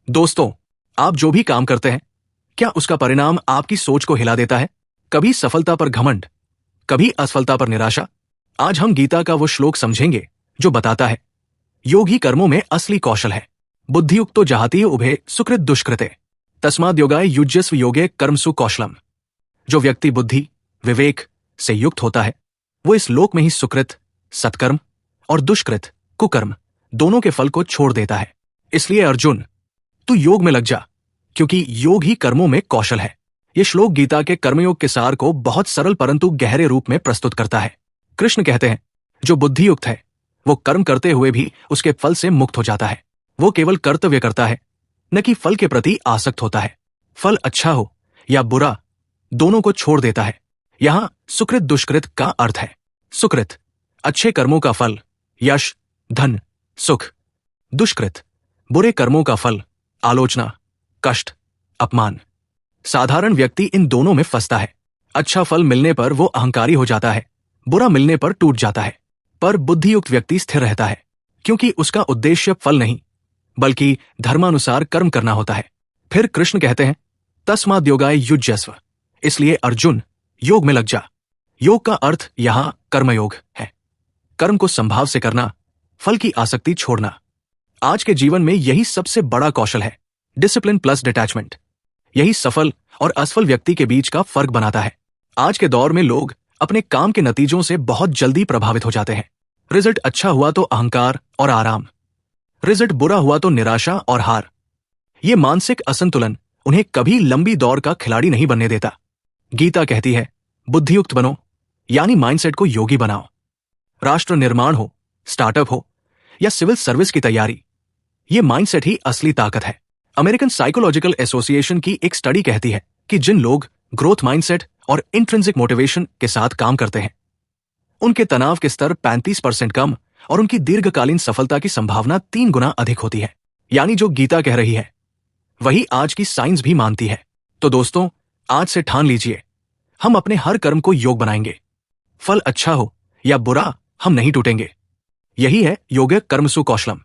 दोस्तों, आप जो भी काम करते हैं, क्या उसका परिणाम आपकी सोच को हिला देता है? कभी सफलता पर घमंड, कभी असफलता पर निराशा। आज हम गीता का वो श्लोक समझेंगे जो बताता है, योग ही कर्मों में असली कौशल है। बुद्धियुक्तो जहाति उभे सुकृत दुष्कृते तस्माद् योगाय युज्यस्व योगे कर्मसु कौशलम। जो व्यक्ति बुद्धि, विवेक से युक्त होता है, वो इस लोक में ही सुकृत, सत्कर्म और दुष्कृत, कुकर्म दोनों के फल को छोड़ देता है। इसलिए अर्जुन, तू योग में लग जा, क्योंकि योग ही कर्मों में कौशल है। यह श्लोक गीता के कर्मयोग के सार को बहुत सरल परंतु गहरे रूप में प्रस्तुत करता है। कृष्ण कहते हैं, जो बुद्धियुक्त है वो कर्म करते हुए भी उसके फल से मुक्त हो जाता है। वो केवल कर्तव्य करता है, न कि फल के प्रति आसक्त होता है। फल अच्छा हो या बुरा, दोनों को छोड़ देता है। यहां सुकृत दुष्कृत का अर्थ है। सुकृत अच्छे कर्मों का फल, यश, धन, सुख। दुष्कृत बुरे कर्मों का फल, आलोचना, कष्ट, अपमान। साधारण व्यक्ति इन दोनों में फंसता है। अच्छा फल मिलने पर वो अहंकारी हो जाता है, बुरा मिलने पर टूट जाता है। पर बुद्धियुक्त व्यक्ति स्थिर रहता है, क्योंकि उसका उद्देश्य फल नहीं बल्कि धर्मानुसार कर्म करना होता है। फिर कृष्ण कहते हैं, तस्माद् योगाय युज्यस्व। इसलिए अर्जुन, योग में लग जा। योग का अर्थ यहां कर्मयोग है। कर्म को संभाव से करना, फल की आसक्ति छोड़ना। आज के जीवन में यही सबसे बड़ा कौशल है। Discipline plus detachment. यही सफल और असफल व्यक्ति के बीच का फर्क बनाता है। आज के दौर में लोग अपने काम के नतीजों से बहुत जल्दी प्रभावित हो जाते हैं। रिजल्ट अच्छा हुआ तो अहंकार और आराम, रिजल्ट बुरा हुआ तो निराशा और हार। ये मानसिक असंतुलन उन्हें कभी लंबी दौड़ का खिलाड़ी नहीं बनने देता। गीता कहती है, बुद्धियुक्त बनो, यानी माइंडसेट को योगी बनाओ। राष्ट्र निर्माण हो, स्टार्टअप हो या सिविल सर्विस की तैयारी, ये माइंडसेट ही असली ताकत है। अमेरिकन साइकोलॉजिकल एसोसिएशन की एक स्टडी कहती है कि जिन लोग ग्रोथ माइंडसेट और इंट्रिंसिक मोटिवेशन के साथ काम करते हैं, उनके तनाव के स्तर 35% कम और उनकी दीर्घकालीन सफलता की संभावना 3 गुना अधिक होती है। यानी जो गीता कह रही है वही आज की साइंस भी मानती है। तो दोस्तों, आज से ठान लीजिए, हम अपने हर कर्म को योग बनाएंगे। फल अच्छा हो या बुरा, हम नहीं टूटेंगे। यही है योगे कर्मसु कौशलम।